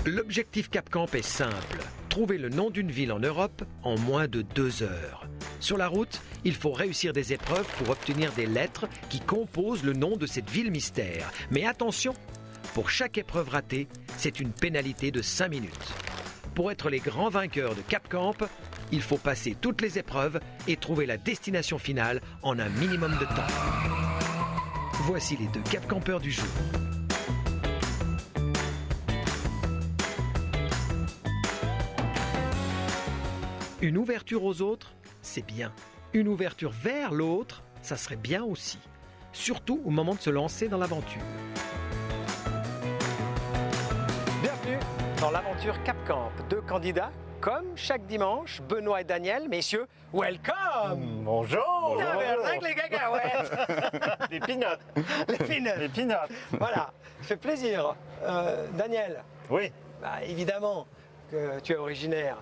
L'objectif CapCamp est simple. Trouver le nom d'une ville en Europe en moins de 2 heures. Sur la route, il faut réussir des épreuves pour obtenir des lettres qui composent le nom de cette ville mystère. Mais attention, pour chaque épreuve ratée, c'est une pénalité de 5 minutes. Pour être les grands vainqueurs de CapCamp, il faut passer toutes les épreuves et trouver la destination finale en un minimum de temps. Voici les 2 CapCampeurs du jour. Une ouverture aux autres, c'est bien. Une ouverture vers l'autre, ça serait bien aussi. Surtout au moment de se lancer dans l'aventure. Bienvenue dans l'aventure CapCamp. 2 candidats, comme chaque dimanche, Benoît et Daniel. Messieurs, welcome! Bonjour! Avec les cacahuètes! Les peanuts! Les peanuts! Les peanuts! Voilà, ça fait plaisir. Daniel, Oui, évidemment que tu es originaire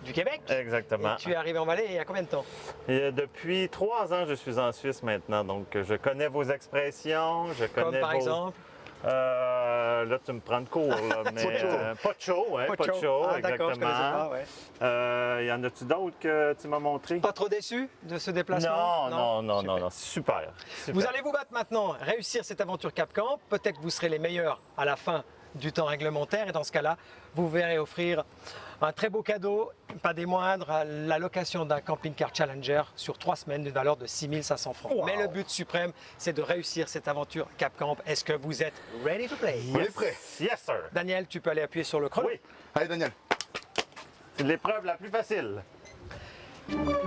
du Québec. exactement. Et tu es arrivé en Valais il y a combien de temps? Et depuis 3 ans, je suis en Suisse maintenant, donc je connais vos expressions, je connais Comme par vos... exemple? Là, tu me prends de court, là, mais... Pocho, ouais, Pocho, Ah, d'accord, je connaissais exactement. pas, ouais. Y en a-tu d'autres que tu m'as montré? Pas trop déçu de ce déplacement? Non, super. Vous allez vous battre maintenant, réussir cette aventure CapCamp. Peut-être que vous serez les meilleurs à la fin du temps réglementaire. Et dans ce cas-là, vous verrez offrir un très beau cadeau, pas des moindres, la location d'un camping-car Challenger sur 3 semaines d'une valeur de 6 500 francs. Wow. Mais le but suprême, c'est de réussir cette aventure CapCamp. Est-ce que vous êtes ready to play? On est prêt. Yes, sir. Daniel, tu peux aller appuyer sur le chrono. Oui, Allez Daniel. c'est l'épreuve la plus facile.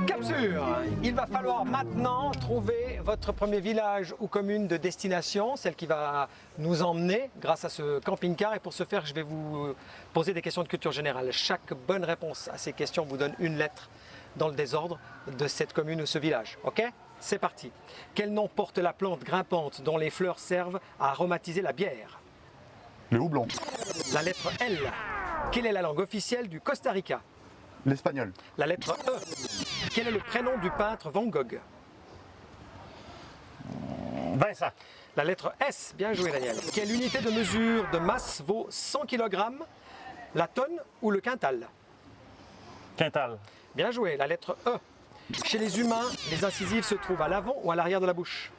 Capsule. Il va falloir maintenant trouver votre premier village ou commune de destination, celle qui va nous emmener grâce à ce camping-car. Et pour ce faire, je vais vous poser des questions de culture générale. Chaque bonne réponse à ces questions vous donne une lettre dans le désordre de cette commune ou ce village. Ok? C'est parti. Quel nom porte la plante grimpante dont les fleurs servent à aromatiser la bière? Le houblon. La lettre L. Quelle est la langue officielle du Costa Rica? L'espagnol. La lettre E. Quel est le prénom du peintre Van Gogh? Vincent. La lettre S. Bien joué, Daniel. Quelle unité de mesure de masse vaut 100 kg? La tonne ou le quintal? Quintal. Bien joué. La lettre E. Chez les humains, les incisives se trouvent à l'avant ou à l'arrière de la bouche?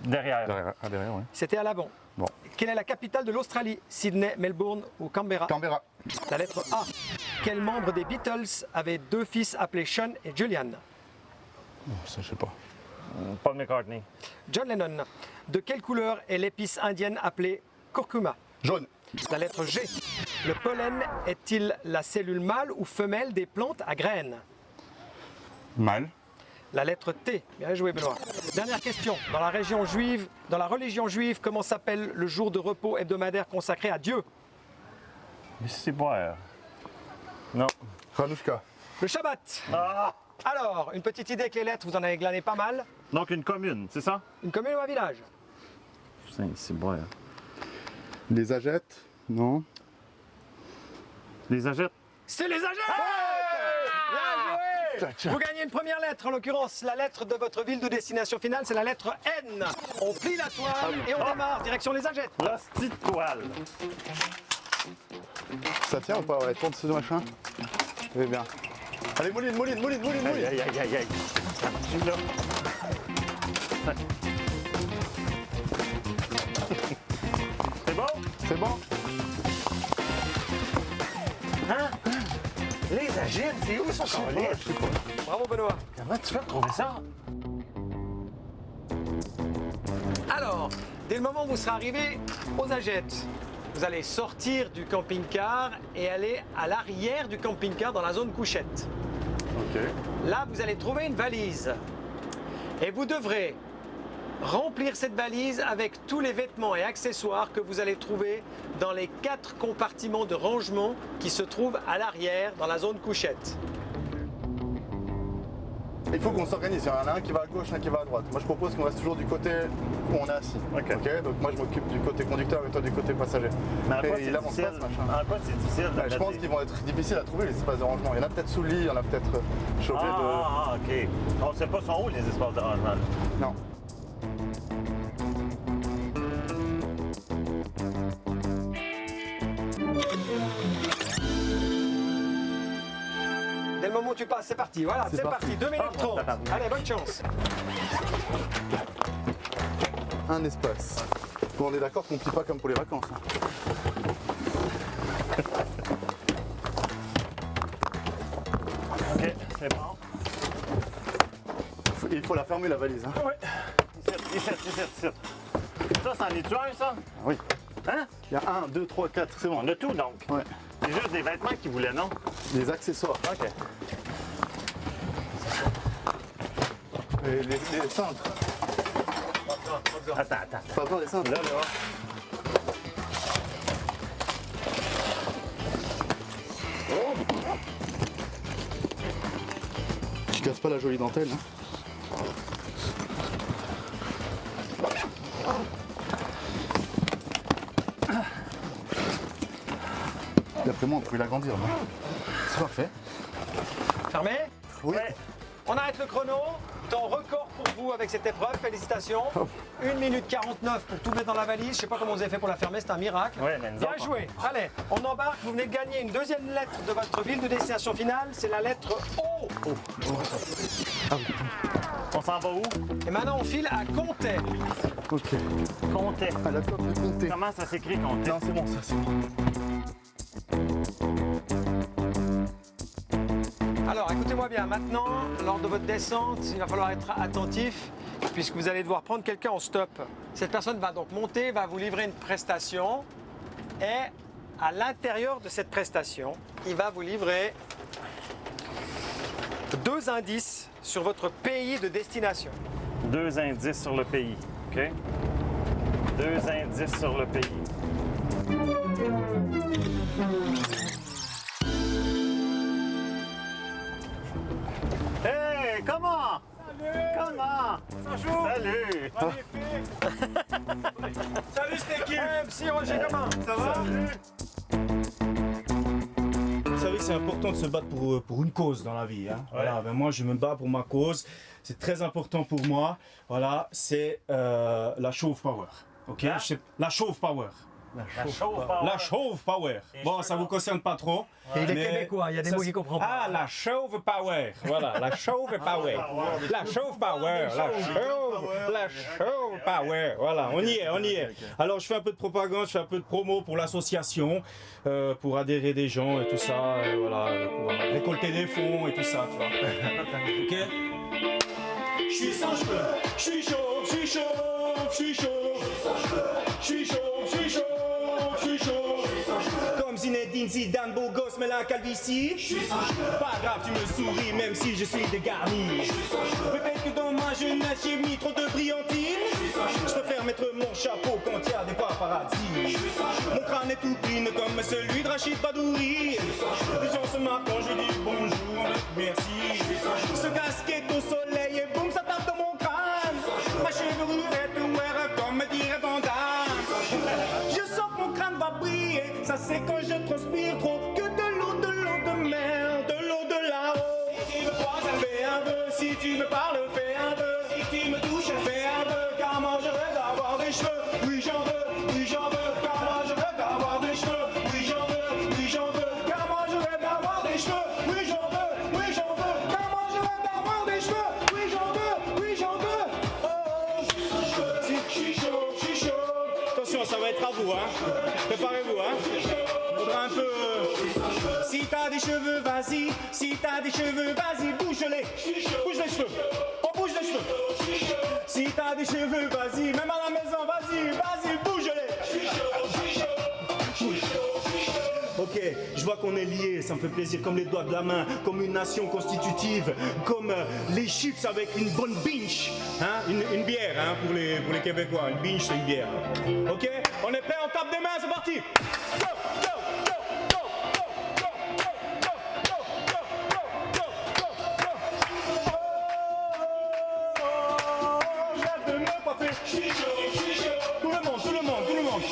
Derrière. Derrière, ouais. C'était à l'avant. Bon. Quelle est la capitale de l'Australie? Sydney, Melbourne ou Canberra? Canberra. La lettre A. Quel membre des Beatles avait 2 fils appelés Sean et Julian? Ça, je sais pas. Paul McCartney. John Lennon. De quelle couleur est l'épice indienne appelée curcuma? Jaune. La lettre G. Le pollen est-il la cellule mâle ou femelle des plantes à graines? Mal. La lettre T. Bien joué, Benoît. Dernière question. Dans la religion juive, comment s'appelle le jour de repos hebdomadaire consacré à Dieu? C'est boire. Non. Hanouchka. Le Shabbat. Ah! Alors, une petite idée avec les lettres, vous en avez glané pas mal. Donc une commune, c'est ça? Une commune ou un village? C'est boire. Les agettes. Non. Les agettes. C'est les Agettes! Bien joué! Vous gagnez une première lettre, en l'occurrence la lettre de votre ville de destination finale, c'est la lettre N. On plie la toile et on démarre, direction les Agettes. La petite toile. Ça tient ou pas? Ouais, tourne ce machin. Très bien. Allez, mouline. Aïe, aïe. Je suis là. C'est bon? C'est bon? Hein? Les agettes, c'est où ça? Je sais pas. Bravo Benoît. Comment tu fais pour trouver ça? Alors, dès le moment où vous serez arrivé aux Agettes, vous allez sortir du camping-car et aller à l'arrière du camping-car dans la zone couchette. OK. Là, vous allez trouver une valise. Et vous devrez remplir cette valise avec tous les vêtements et accessoires que vous allez trouver dans les 4 compartiments de rangement qui se trouvent à l'arrière dans la zone couchette. Il faut qu'on s'organise. Il y en a un qui va à gauche, un qui va à droite. Moi, je propose qu'on reste toujours du côté où on est assis. Ok. Donc moi, je m'occupe du côté conducteur et toi du côté passager. Mais en quoi Et c'est il avance difficile? pas, ce machin. En quoi c'est difficile de Bah, je pense mettre qu'ils vont être difficiles à trouver les espaces de rangement. Il y en a peut-être sous le lit, il y en a peut-être. Je suis obligé OK. On ne sait pas sont où les espaces de rangement. de. Non. comment tu passes. C'est parti, voilà, c'est parti. 2 minutes 30. Allez, bonne chance. Un espace. Bon, on est d'accord qu'on ne plie pas comme pour les vacances. Hein. OK, c'est bon. Il faut la fermer la valise. Hein. Oui. Ici. Ça, c'en est-tu un, ça? Oui. Hein? Il y a 1, 2, 3, 4, c'est bon. On a tout, donc. Ouais. C'est juste des vêtements qu'ils voulaient, non? Les accessoires. OK. Les cintres. Attends. Pas besoin des cintres. Là. Je casse pas la jolie dentelle. Hein. D'après moi, on peut l'agrandir. C'est parfait. Fermé. Oui. Ouais. On arrête le chrono. Temps record pour vous avec cette épreuve. Félicitations. 1 minute 49 pour tout mettre dans la valise. Je sais pas comment vous avez fait pour la fermer. C'est un miracle. Ouais, mais nous Bien autres, joué. Allez, on embarque. Vous venez de gagner une deuxième lettre de votre ville de destination finale. C'est la lettre O. on s'en va où? Et maintenant, on file à Comté. Ok. Comté. À la flotte de compter. Comment ça s'écrit, Comté? Non, c'est bon, ça, c'est bon. Alors, écoutez-moi bien. Maintenant, lors de votre descente, il va falloir être attentif puisque vous allez devoir prendre quelqu'un en stop. Cette personne va donc monter, va vous livrer une prestation et à l'intérieur de cette prestation, il va vous livrer 2 indices sur votre pays de destination. 2 indices sur le pays. OK? 2 indices sur le pays. Hey, comment? Salut! Comment? Bonjour! Salut! Salut cette équipe! MC Roger, comment? Ça va? Vous savez, c'est important de se battre pour une cause dans la vie. Hein. Voilà, ben moi, je me bats pour ma cause. C'est très important pour moi. Voilà, c'est la Chauve Power. Ok? Hein? La Chauve Power. La chauve power. La Chauve Power. Bon, ça vous concerne pas trop. Et il est mais québécois, il y a des mots qu'il comprend pas. Ah, la Chauve Power. Voilà, la Chauve Power. La Chauve Power. La Chauve Power. Voilà, on y est. Alors, je fais un peu de propagande, je fais un peu de promo pour l'association, pour adhérer des gens et tout ça, voilà, pour récolter des fonds et tout ça, tu vois. Ok? Je suis sans cheveux, je suis chauve, je suis chauve, je suis chauve, je suis chauve, je suis chauve, je suis chauve. Comme Zinedine Zidane, beau gosse, mais la calvitie. Pas grave, tu me souris, même si je suis dégarni. Peut-être que dans ma jeunesse, j'ai mis trop de brillantine. Je préfère mettre mon chapeau quand il y a des paparazzis. Mon crâne est tout clean comme celui de Rachid Badouri. Les gens se marquent quand je dis bonjour, merci. Ce casquette au soleil et boum, ça tape dans mon crâne. Ma chevelure est ouverte comme dirait Bandane. Je sens que mon crâne va briller. Ça c'est quand je transpire trop. Que de l'eau de mer, de l'eau de là-haut. Si tu me croises, fais un peu. Si tu me parles, fais un peu. Si tu me touches, fais un peu. Car moi je rêve d'avoir des cheveux. Oui j'en veux. Car moi je rêve d'avoir des cheveux. Oui j'en veux. Car moi je rêve d'avoir des cheveux. Oui j'en veux. Car moi je rêve d'avoir des cheveux. Oui j'en veux. Oh, je suis chaud. Attention, ça va être à vous, hein. Préparez-vous, hein. Faudra un peu. Si t'as des cheveux, vas-y. Si t'as des cheveux, vas-y, bouge-les. Bouge les cheveux. On bouge les cheveux. Si t'as des cheveux, vas-y. Même à la maison, vas-y, bouge-les. Ok, je vois qu'on est liés, ça me fait plaisir, comme les doigts de la main, comme une nation constitutive, comme les chips avec une bonne binge, hein, une bière, hein, pour les Québécois, une binge c'est une bière. Ok, on est prêts, on tape des mains, c'est parti. Go, go, go, go, go, go, go, go, go, go, go, go, go. Oh, j'ai hâte de me coiffer. Je suis chaud. Tout le monde.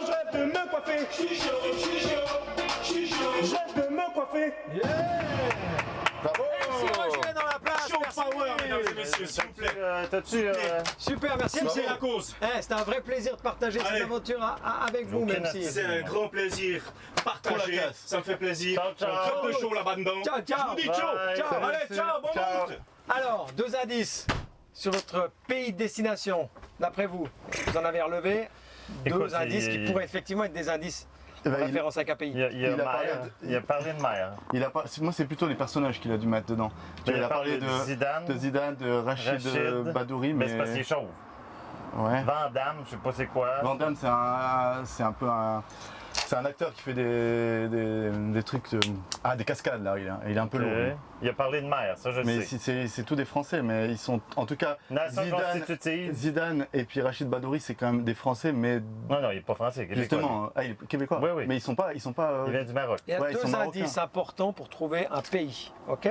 Je rêve de me coiffer. Je suis chaud. Je rêve de me coiffer. Bravo! MC Roger dans la place! show merci. power, mesdames et messieurs, s'il vous plaît. T'as-tu. Super, merci C'est MC. la cause. C'était un vrai plaisir de partager Allez. cette aventure avec vous, même si. C'est un grand plaisir. Partagez, ça me fait plaisir. Ciao, ciao. On traite de show là-bas dedans. Ciao, ciao. Je vous dis ciao. Bye. Ciao. Salut, Allez, ciao, bonne ciao. route. Alors, 2 indices sur votre pays de destination. D'après vous, vous en avez relevé 2 Écoute, indices qui pourraient effectivement être des indices Eh en ben, référence à un pays. Il a parlé Maher. Il a parlé de Maher. Moi, c'est plutôt les personnages qu'il a dû mettre dedans. Il Il a a parlé parlé de Zidane, de Zidane, de Rachid Badouri, Mais c'est parce qu'il est chauve. Ouais. Van Damme, je sais pas c'est quoi. Van Damme, c'est un peu un. C'est un acteur qui fait des trucs. Des cascades là, il est un peu lourd. lui. Il a parlé de Maher, ça je Mais sais. c'est tous des Français, mais ils sont. En tout cas, Nation constitutive. Zidane et puis Rachid Badouri, c'est quand même des Français, mais Non, il est pas français, il est québécois. justement, il est québécois. Oui, oui. Mais ils sont pas. Il vient du Maroc. Il y a Ouais, ils 2 sont marocains. indices importants pour trouver un pays, ok?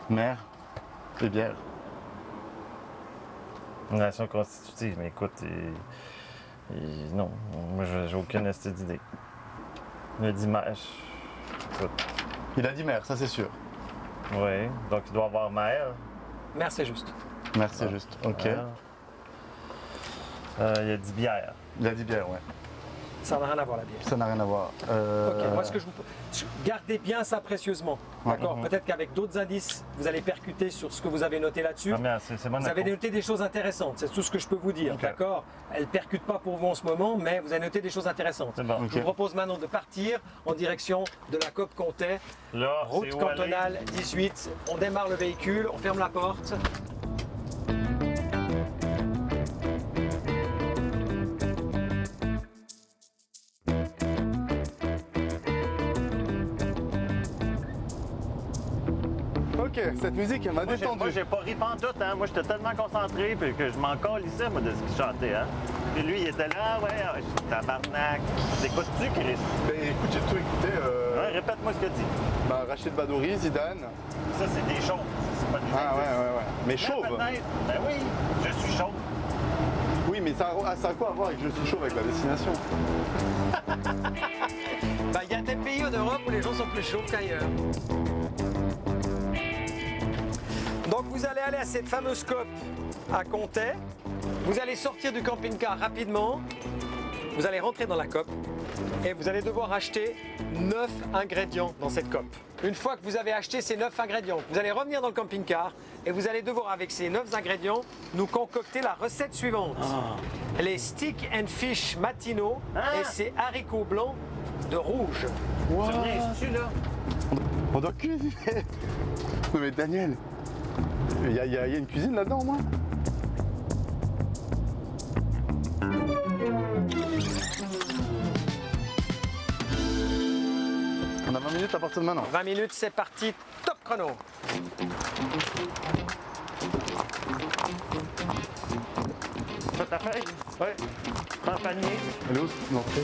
Mer et bière. Nation constitutive, mais écoute, non, moi j'ai aucune astuce d'idée. Il a dit Maher. Écoute, Il a dit mer, ça c'est sûr. oui, donc il doit avoir Maher. Mer, c'est juste. Mer, c'est juste. Ok. Il a dit bière. Il a dit bière, ouais. Ça n'a rien à voir la bière. Ça n'a rien à voir. Ok, moi ce que je vous. Gardez bien ça précieusement. Ouais. D'accord? Peut-être qu'avec d'autres indices, vous allez percuter sur ce que vous avez noté là-dessus. Ah, mais c'est Vous avez noté des choses intéressantes, c'est tout ce que je peux vous dire, Ok. d'accord? Elles ne percutent pas pour vous en ce moment, mais vous avez noté des choses intéressantes. C'est bon. Ok. Je vous propose maintenant de partir en direction de la COP Comté, Là, route c'est où aller? cantonale 18. On démarre le véhicule, on ferme la porte. Ok, cette musique elle m'a Moi, détendu. j'ai pas ri pantoute, hein. Moi, j'étais tellement concentré puis que je m'en calissais, moi, de ce qu'il chantait, hein. Puis lui, il était là, ouais, tabarnak. T'écoutes-tu, Chris? Ben, écoute, j'ai tout écouté. Ouais, répète-moi ce que tu dis. Rachid Badouri, Zidane. Ça, c'est des choses. C'est pas des Ah ouais, indices. ouais, ouais. Mais Mais chauve. peut-être. Ben oui, je suis chauve. Oui, mais ça a quoi à voir avec je suis chauve avec la destination? Il y a des pays en Europe où les gens sont plus chauds qu'ailleurs. Donc vous allez aller à cette fameuse COP à Comté. Vous allez sortir du camping-car rapidement. Vous allez rentrer dans la COP et vous allez devoir acheter 9 ingrédients dans cette COP. Une fois que vous avez acheté ces 9 ingrédients, vous allez revenir dans le camping-car et vous allez devoir, avec ces 9 ingrédients, nous concocter la recette suivante. Les steak and fish matinaux et ces haricots blancs de rouge. Tu viens-tu, là? On doit cuisiner. Non mais Daniel, il y a une cuisine là-dedans au moins? On a 20 minutes à partir de maintenant. 20 minutes, c'est parti, top chrono. Fais ta feuille? Ouais. Prends le panier. Elle est où l'entrée?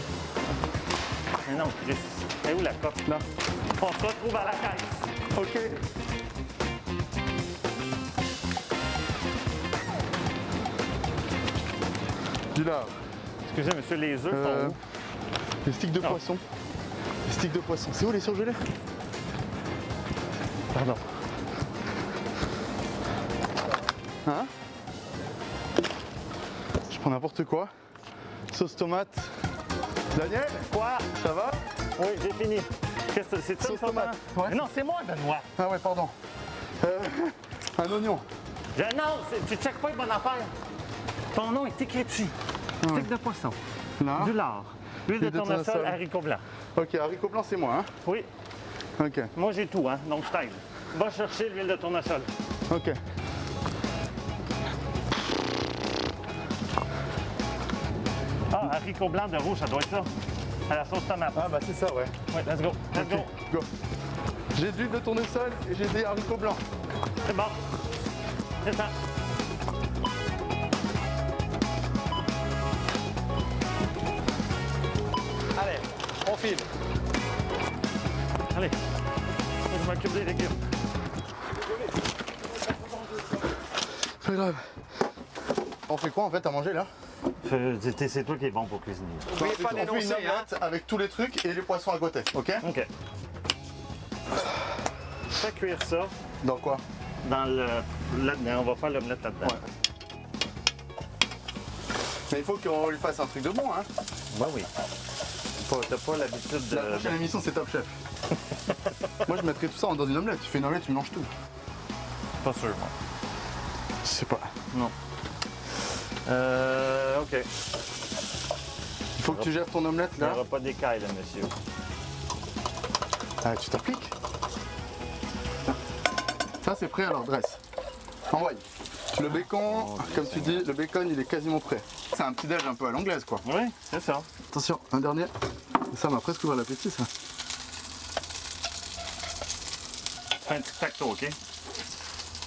Mais non, Chris. Elle est où la cope? Là. On se retrouve à la caisse. Ok. Du lard. Excusez, monsieur, les œufs sont où? Les sticks de Ah. poisson. Les sticks de poisson. C'est où les surgelés? Pardon. Hein? Je prends n'importe quoi. Sauce tomate. Daniel, Quoi? ça va? Oui, j'ai fini. Qu'est-ce que c'est ça? Sauce ça, tomate. ça? Ouais. Mais non, c'est moi, Benoît. Ah ouais, pardon. Un oignon. Non, tu checkes pas une bonne affaire. Ton nom est écrit dessus. Steak de poisson, Là. du lard, huile de Huile de tournesol, tournesol. haricots blancs. Ok, haricot blanc, c'est moi, hein? Oui, Ok, moi j'ai tout, hein, donc je t'aide. Va chercher l'huile de tournesol. ok. Ah, haricots blancs de rouge, ça doit être ça. À la sauce tomate. Ah bah c'est ça, ouais. Oui, let's go, let's go. Go. J'ai de l'huile de tournesol et j'ai des haricots blancs. C'est bon. C'est ça. Allez, on file. Allez, je m'occupe des légumes. Pas grave. On fait quoi en fait à manger là? C'est toi qui es bon pour cuisiner. N'oubliez pas On fait une d'énoncer, hein. omelette avec tous les trucs et les poissons à côté, ok? OK. Fais cuire ça Dans quoi? là-dedans. On va faire l'omelette là-dedans. Ouais. Mais il faut qu'on lui fasse un truc de bon, hein. Bah oui. T'as pas l'habitude de... La prochaine émission, c'est Top Chef. Moi, je mettrais tout ça dans une omelette. Tu fais une omelette, tu mélanges tout. Pas sûr, moi. Je sais pas. Non. OK. Il faut que tu gères ton omelette, Il n'y là. aura pas d'écailles, là, monsieur. Ah, tu t'appliques. Ça, c'est prêt, alors dresse. Envoie. Le bacon, comme tu dis, le bacon, il est quasiment prêt. C'est un petit déj un peu à l'anglaise, quoi. Oui, c'est ça. Attention, un dernier. Ça m'a presque ouvert l'appétit, ça. Fais un petit tacto, OK?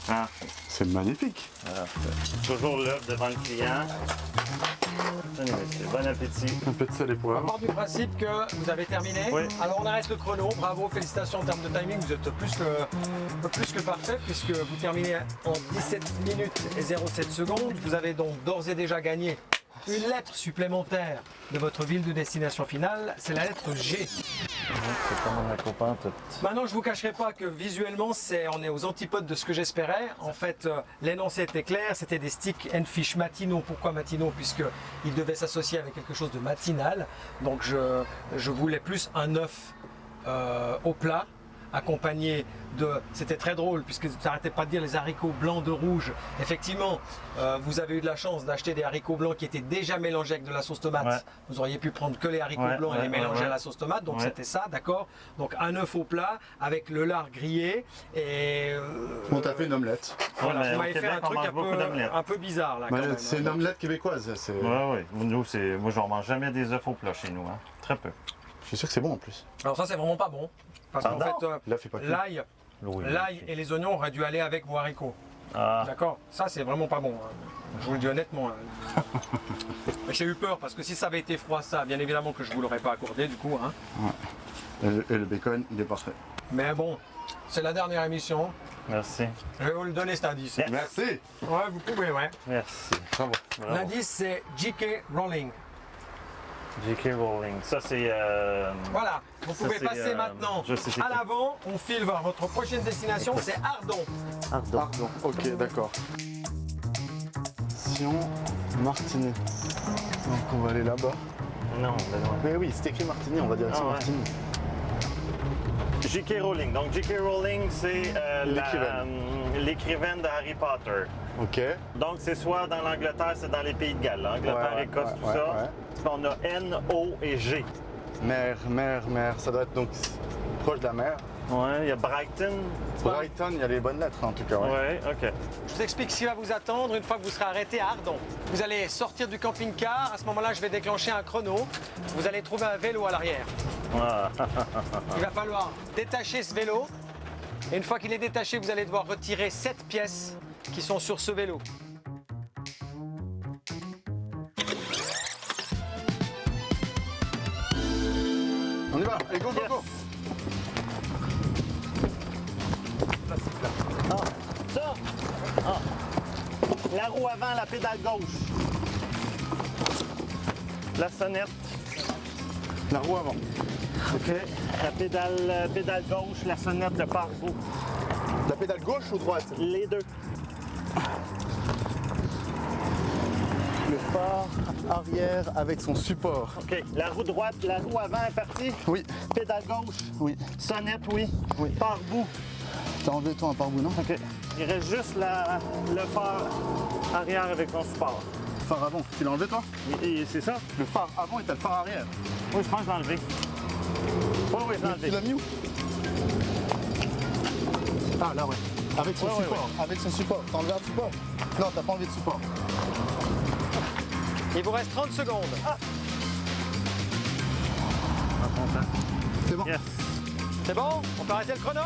Ah, C'est magnifique. toujours l'œuf devant le client. Tenez, monsieur, bon appétit. Un peu de sel et On poivre. part du principe que vous avez terminé. Oui. Alors on arrête le chrono. Bravo, félicitations en termes de timing. Vous êtes plus que parfait puisque vous terminez en 17 minutes et 07 secondes. Vous avez donc d'ores et déjà gagné une lettre supplémentaire de votre ville de destination finale. C'est la lettre G. C'est comme un copain tout. Maintenant, je vous cacherai pas que visuellement, on est aux antipodes de ce que j'espérais. En fait, l'énoncé était clair, c'était des steak and fish matinaux. Pourquoi matinaux? Puisqu'ils devaient s'associer avec quelque chose de matinal. Donc, je voulais plus un œuf au plat, accompagné de... C'était très drôle, puisque vous n'arrêtez pas de dire les haricots blancs de rouge. Effectivement, vous avez eu de la chance d'acheter des haricots blancs qui étaient déjà mélangés avec de la sauce tomate. Ouais. Vous auriez pu prendre que les haricots Ouais, blancs et ouais, les mélanger ouais. à la sauce tomate. Donc, Ouais. c'était ça, d'accord? Donc, un œuf au plat avec le lard grillé. Et On t'a fait une omelette. voilà, mais vous au m'avez fait Québec, un on truc mange beaucoup d'omelettes. un peu bizarre là. Quand Bah, même, c'est une omelette québécoise. C'est- Oui, oui. Nous, moi, je ne mange jamais des œufs au plat chez nous. Hein. Très peu. Je suis sûr que c'est bon en plus. Alors, ça, c'est vraiment pas bon. Parce qu'en Pardon? fait, Là, fais pas cuire. l'ail Oui, L'ail et les oignons auraient dû aller avec vos haricots. Ah, D'accord? Ça, c'est vraiment pas bon. Hein. Je vous le dis honnêtement. Hein. Mais j'ai eu peur parce que si ça avait été froid, ça, bien évidemment que je vous l'aurais pas accordé du coup. Hein. Et le bacon, il est parfait. Mais bon, c'est la dernière émission. merci. Je vais vous le donner cet indice. Yeah. Merci. Ouais, vous pouvez, ouais. Merci. Bravo. Bravo. L'indice, c'est J.K. Rowling. J.K. Rowling. Ça, c'est... Voilà, vous Ça, pouvez c'est, passer maintenant je sais c'est à qui. l'avant. On file vers votre prochaine destination, c'est Ardon. Pardon. Ok, d'accord. Sion Martini. Donc on va aller là-bas. Non, Benoît. Mais oui, c'est écrit Martini, on va direction Ah ouais. Martini. J.K. Rowling. Donc, J.K. Rowling, c'est l'écrivaine de Harry Potter. Ok. Donc, c'est soit dans l'Angleterre, c'est dans les pays de Galles. Angleterre, Ouais, Écosse, ouais, tout ouais, ça. ouais. Puis on a N, O et G. Mer. Ça doit être donc proche de la mer. Ouais, il y a Brighton. Brighton, il y a les bonnes lettres en tout cas. Ouais. Ouais, OK. Je vous explique ce qui va vous attendre une fois que vous serez arrêté à Ardon. Vous allez sortir du camping-car. À ce moment-là, je vais déclencher un chrono. Vous allez trouver un vélo à l'arrière. Ah, Il va falloir détacher ce vélo. Et une fois qu'il est détaché, vous allez devoir retirer 7 pièces qui sont sur ce vélo. On y va. Allez, go, go, go. ça! Ah. La roue avant, la pédale gauche. La sonnette. La roue avant. OK. La pédale gauche, la sonnette, le pare-boue. La pédale gauche ou droite? Les deux. Le phare arrière avec son support. OK. La roue droite, la roue avant est partie. Oui. Pédale gauche. Oui. Sonnette, oui. Oui. Pare-boue. T'as enlevé toi un pare-boue, non? OK. Il reste juste le phare arrière avec son support. Phare avant. Tu l'as enlevé toi? Et c'est ça? Le phare avant et t'as le phare arrière. Oui, je pense que je l'ai enlevé. Oui, oui, je l'ai Tu enlevé. l'as mis où? Ah là ouais. Avec son Ouais, ouais, support. Avec son support. T'as enlevé un support? Non, t'as pas enlevé de support. Il vous reste 30 secondes. C'est bon? Yes. C'est bon? On peut arrêter le chrono?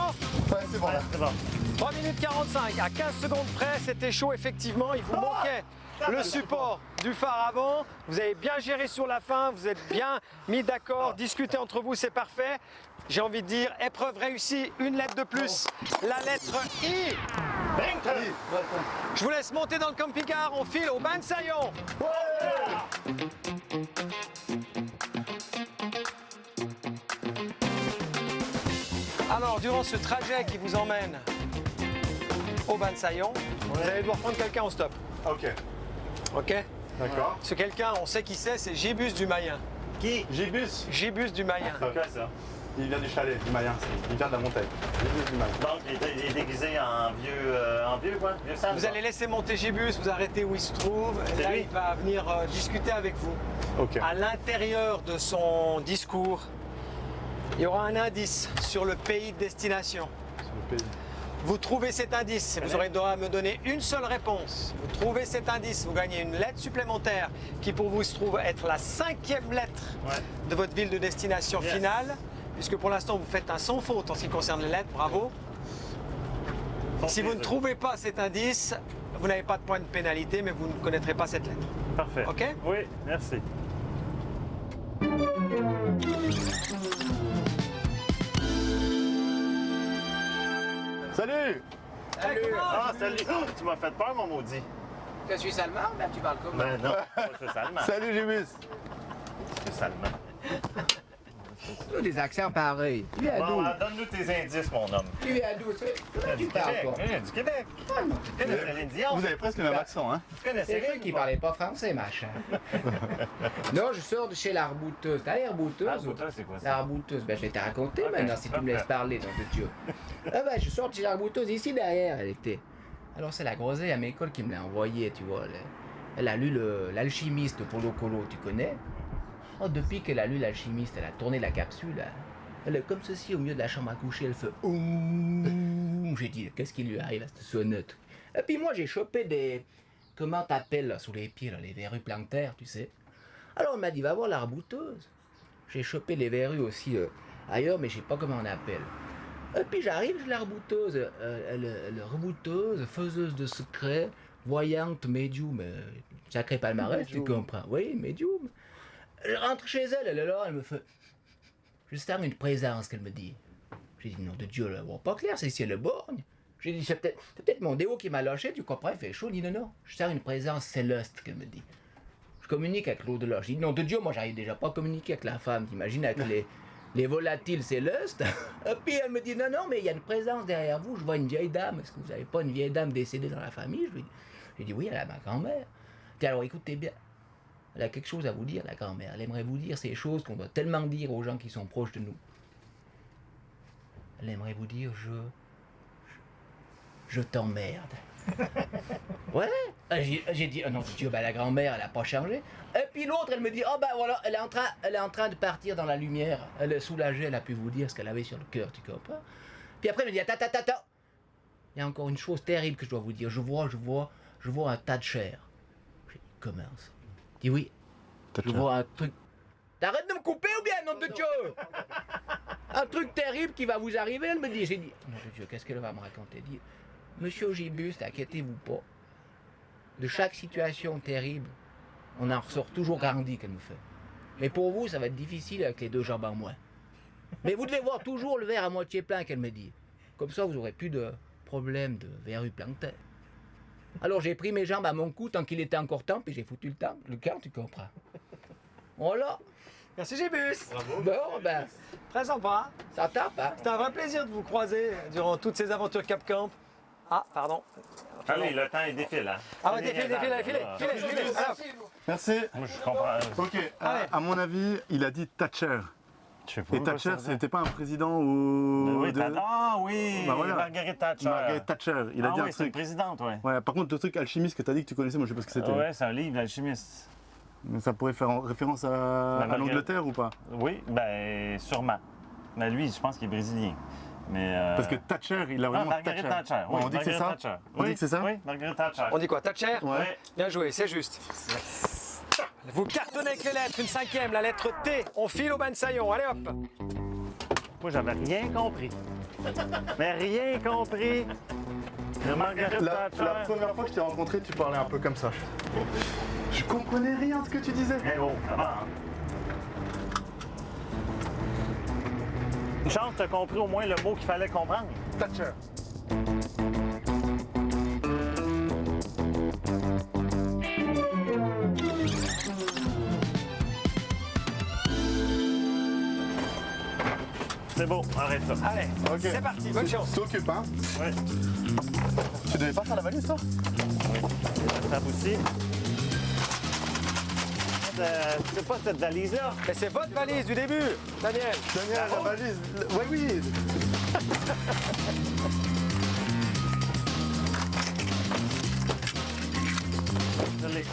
Ouais, c'est bon Ouais, là. c'est bon. 3 minutes 45. À 15 secondes près, c'était chaud effectivement. Il vous manquait le support du phare avant. Vous avez bien géré sur la fin. Vous êtes bien mis d'accord. Discutez entre vous, c'est parfait. J'ai envie de dire, épreuve réussie, une lettre de plus. La lettre I. Je vous laisse monter dans le camping-car. On file au bain de Saillon. Alors, durant ce trajet qui vous emmène au Bansaillon. Vous allez devoir prendre quelqu'un au stop. Ok, Ok? d'accord. Ce quelqu'un, on sait qui c'est Gibus du Mayen. Qui? Gibus. Gibus du Mayen. C'est quoi ça? Il vient du chalet, du Mayen. Il vient de la montagne. Gibus du Mayen. Donc, il est déguisé en vieux quoi? Vieux sale, Vous quoi. allez laisser monter Gibus, vous arrêtez où il se trouve. Et C'est là, lui. il va venir discuter avec vous. Ok. À l'intérieur de son discours, il y aura un indice sur le pays de destination. Sur le pays. Vous trouvez cet indice, vous aurez droit à me donner une seule réponse. Vous trouvez cet indice, vous gagnez une lettre supplémentaire qui pour vous se trouve être la 5e lettre Ouais. de votre ville de destination Yes. finale. Puisque pour l'instant vous faites un sans faute en ce qui concerne les lettres, bravo. Si vous ne trouvez pas cet indice, vous n'avez pas de point de pénalité, mais vous ne connaîtrez pas cette lettre. Parfait. Ok? Oui, merci. Salut! Ah, salut! Oh, tu m'as fait peur, mon maudit. Je suis allemand, mais tu parles comme Ben non, je suis allemand. Salut Gibus! Je suis allemand. Tu as des accents pareils. Tu viens Bon, d'où? alors, donne-nous tes indices, mon homme. Tu viens d'où? Tu Du parles Québec. pas. Du Québec. Tu connais Céline Dion? Vous avez presque le même accent, hein? Tu connais C'est Céline vrai qu'il ou pas? parlait pas français, machin. Non, je sors de chez l'arbouteuse. T'as l'arbouteuse? Arbouteuse, c'est quoi ça? L'arbouteuse, ben je vais te raconter Ok, maintenant si tu me laisses parfait. parler, donc de Dieu. Ah ben, je sors de chez l'arbouteuse, ici derrière, elle était. Alors c'est la groseille à l'école qui me l'a envoyée, tu vois. Elle a lu l'alchimiste de Polo Colo, tu connais? Oh, depuis qu'elle a lu l'alchimiste, elle a tourné la capsule. Elle est comme ceci au milieu de la chambre à coucher, elle fait ouh. J'ai dit, qu'est-ce qui lui arrive à cette sonnette? Et puis moi, j'ai chopé des. Comment t'appelles là, sous les pieds, là, les verrues plantaires, tu sais? Alors on m'a dit, va voir la rebouteuse. J'ai chopé les verrues aussi ailleurs, mais je sais pas comment on appelle. Et puis j'arrive chez la rebouteuse. Elle rebouteuse, faiseuse de secrets, voyante, médium. Sacré palmarès, tu comprends? Oui, médium. Je rentre chez elle, elle est là, elle me fait. Je sens une présence qu'elle me dit. J'ai dit, nom de Dieu, là, voit pas clair, c'est si elle est borgne. J'ai dit, c'est peut-être mon déo qui m'a lâché, tu comprends, il fait chaud. Il dit, non, je sens une présence céleste qu'elle me dit. Je communique avec l'au-delà. Je dis, nom de Dieu, moi j'arrive déjà pas à communiquer avec la femme, t'imagines, avec les volatiles célestes. Et puis elle me dit, non, mais il y a une présence derrière vous, je vois une vieille dame. Est-ce que vous n'avez pas une vieille dame décédée dans la famille? J'ai dit, oui, elle a ma grand-mère. Puis alors écoutez bien, elle a quelque chose à vous dire, la grand-mère. Elle aimerait vous dire ces choses qu'on doit tellement dire aux gens qui sont proches de nous. Elle aimerait vous dire, je t'emmerde. Ouais. J'ai dit, oh non, Dieu, ben la grand-mère, elle a pas changé. Et puis l'autre, elle me dit, oh ben voilà, elle est en train de partir dans la lumière. Elle est soulagée, elle a pu vous dire ce qu'elle avait sur le cœur, tu comprends? Puis après, elle me dit, attends. Il y a encore une chose terrible que je dois vous dire. Je vois un tas de chair. J'ai dit, comment ça? Il dit, oui, je vois un truc. T'arrêtes de me couper ou bien, nom de Dieu? Un truc terrible qui va vous arriver, elle me dit. J'ai dit, nom de Dieu, qu'est-ce qu'elle va me raconter? Elle dit, Monsieur Gibus, inquiétez-vous pas. De chaque situation terrible, on en ressort toujours grandi, qu'elle me fait. Mais pour vous, ça va être difficile avec les 2 jambes en moins. Mais vous devez voir toujours le verre à moitié plein, qu'elle me dit. Comme ça, vous aurez plus de problème de verrues plantaires. Alors j'ai pris mes jambes à mon cou tant qu'il était encore temps, puis j'ai foutu le camp, tu comprends. Voilà. Merci Gibus. Bon, ben, Très sympa. ça tape, hein? C'était un vrai plaisir de vous croiser durant toutes ces aventures Cap Camp. Ah, pardon. Ah oui, le temps, il défile, hein? Ah ouais, défilez. Alors, Merci. Moi, je comprends. Ok, Allez. à mon avis, il a dit Thatcher. Je sais pas. Et Thatcher, c'était pas un président ou. Oui, Ah oui, Bah voilà. Margaret Thatcher. Margaret Thatcher. Il a dit un oui, c'est une truc. présidente, ouais. Ouais, par contre, le truc alchimiste que tu as dit que tu connaissais, moi je sais pas ce que c'était. Ouais, c'est un livre d'alchimiste. Ça pourrait faire référence à Margaret. l'Angleterre ou pas? Oui, ben sûrement. Mais lui, je pense qu'il est brésilien. Mais Parce que Thatcher, il a vraiment Margaret Thatcher. Ouais, Oui, on dit que c'est Margaret ça? Thatcher. On dit que c'est ça? Oui, Margaret Thatcher. on dit quoi, Thatcher? Ouais. Bien joué, c'est juste. Vous cartonnez avec les lettres, une 5e, la lettre T. On file au Bansaillon, allez hop. Moi, j'avais rien compris. Mais rien compris. De Margaret Thatcher. La première fois que je t'ai rencontré, tu parlais un peu comme ça. Je comprenais rien de ce que tu disais. Eh oh, ça va, hein? Une chance, t'as compris au moins le mot qu'il fallait comprendre. Thatcher. C'est bon, arrête ça. Allez, Ok. c'est parti, bonne chance. T'occupes, hein. Ouais. Tu devais pas faire la valise, toi? La table aussi. C'est pas cette valise-là. Mais c'est votre valise du début, Daniel. Daniel, la valise. Oui, oui. Je l'ai.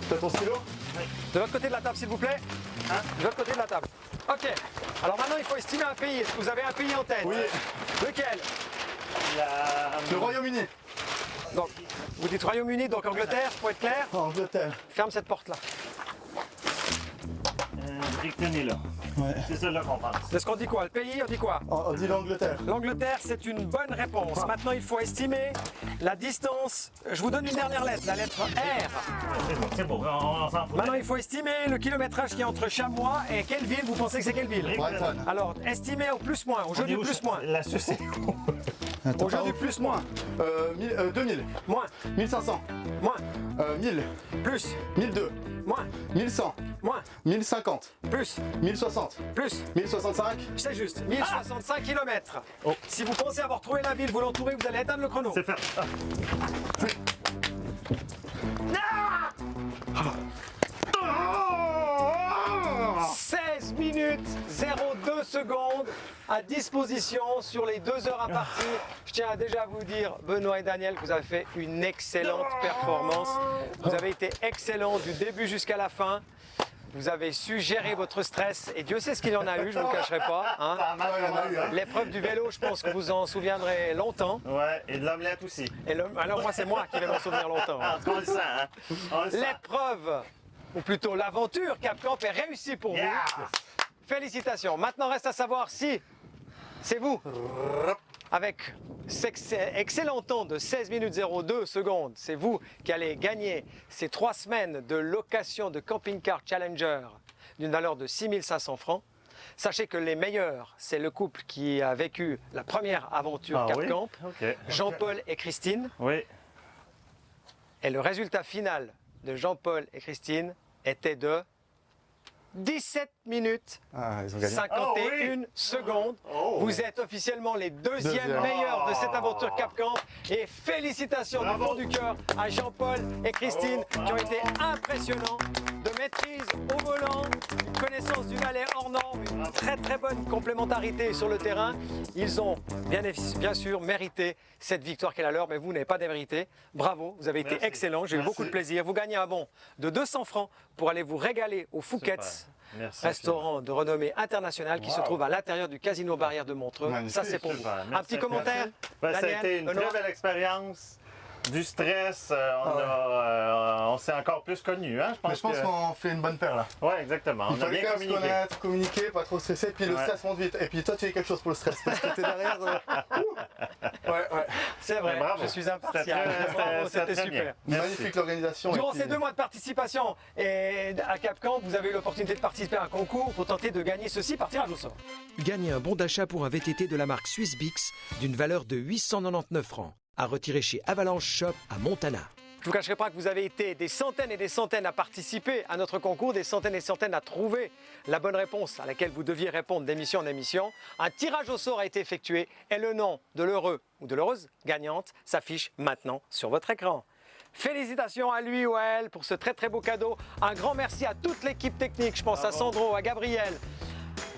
T'as ton stylo? De l'autre côté de la table, s'il vous plaît. De l'autre côté de la table. Ok. Alors maintenant, il faut estimer un pays. Est-ce que vous avez un pays en tête? Oui. Lequel? Le Royaume-Uni. Donc, vous dites Royaume-Uni, donc Angleterre, pour être clair. Angleterre. Ferme cette porte-là. Britannie là. Ouais. C'est celle-là qu'on pense. Est-ce qu'on dit quoi? Le pays, on dit quoi? On dit l'Angleterre. L'Angleterre, c'est une bonne réponse. Maintenant, il faut estimer la distance. Je vous donne une dernière lettre, la lettre R. C'est bon, on s'en fout. Maintenant, il faut estimer le kilométrage qui est entre Chamois et quelle ville vous pensez que c'est quelle ville? Brighton. Alors, estimez au plus-moins, au jeu du plus-moins. La Suisse. Au jeu du plus-moins. 2000. Moins, 1500. moins, 1000. plus, 1002. moins, 1100. moins, 1050. plus, 1060. plus. 1065. C'est juste, 1065 km. Si vous pensez avoir trouvé la ville, vous l'entourez, vous allez éteindre le chrono. C'est fait. Ah. 16 minutes 02 secondes à disposition sur les 2 heures imparties. Je tiens à déjà vous dire, Benoît et Daniel, que vous avez fait une excellente performance. Vous avez été excellents du début jusqu'à la fin. Vous avez su gérer votre stress et Dieu sait ce qu'il y en a eu, je ne vous le cacherai pas. Hein. L'épreuve du vélo, je pense que vous en souviendrez longtemps. Ouais, et de l'omelette aussi. Alors moi, c'est moi qui vais m'en souvenir longtemps. Ah, on le sent, hein? On le sent. L'épreuve, ou plutôt l'aventure Cap Camp est réussie pour vous. Félicitations. Maintenant, reste à savoir si c'est vous, avec cet excellent temps de 16 minutes 02 secondes, c'est vous qui allez gagner ces 3 semaines de location de camping-car Challenger d'une valeur de 6 500 francs. Sachez que les meilleurs, c'est le couple qui a vécu la première aventure Cap oui? Camp, OK. Jean-Paul et Christine. Oui. Et le résultat final de Jean-Paul et Christine était de 17 minutes Ah, ils ont gagné. 51 secondes. Vous êtes officiellement les deuxièmes meilleurs de cette aventure Cap Camp. Et félicitations du fond du cœur à Jean-Paul et Christine qui ont été impressionnants de maîtrise au volant, une connaissance du valet hors norme, une très bonne complémentarité sur le terrain. Ils ont bien sûr mérité cette victoire qui est la leur, mais vous n'avez pas démérité. Bravo, vous avez été Merci. excellents, j'ai eu beaucoup de plaisir. Vous gagnez un bon de 200 francs pour aller vous régaler au Fouquet's. Merci. Restaurant de renommée internationale qui se trouve à l'intérieur du Casino Barrière de Montreux. Magnifique. Ça, c'est pour vous. Super. Un Merci. petit commentaire, Ben, ça a Daniel, été une Benoît? très belle expérience. Du stress, on s'est encore plus connus, hein? Mais je pense qu'on fait une bonne paire là. Ouais, exactement. Il On a fallait bien quand même se communiqué. connaître, communiquer, pas trop stresser, puis le Ouais. stress monte vite. Et puis toi, tu as quelque chose pour le stress, parce que t'es derrière. Ouais. C'est vrai, Bravo. je suis impartial. C'était très- Bravo, c'était c'était très super. bien. Merci. Magnifique l'organisation. Durant et puis- ces 2 mois de participation et à Cap Camp, vous avez eu l'opportunité de participer à un concours pour tenter de gagner ceci par tirage au sort. Gagnez un bon d'achat pour un VTT de la marque Swiss Bix d'une valeur de 899 francs à retirer chez Avalanche Shop à Montana. Je ne vous cacherai pas que vous avez été des centaines et des centaines à participer à notre concours, des centaines et centaines à trouver la bonne réponse à laquelle vous deviez répondre d'émission en émission. Un tirage au sort a été effectué et le nom de l'heureux ou de l'heureuse gagnante s'affiche maintenant sur votre écran. Félicitations à lui ou à elle pour ce très beau cadeau. Un grand merci à toute l'équipe technique. Je pense à Sandro, à Gabriel,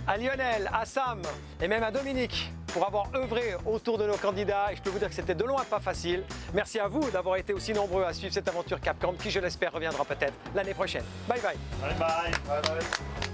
à Lionel, à Sam et même à Dominique pour avoir œuvré autour de nos candidats. Et je peux vous dire que c'était de loin pas facile. Merci à vous d'avoir été aussi nombreux à suivre cette aventure Cap Camp qui, je l'espère, reviendra peut-être l'année prochaine. Bye bye. Bye bye. Bye bye.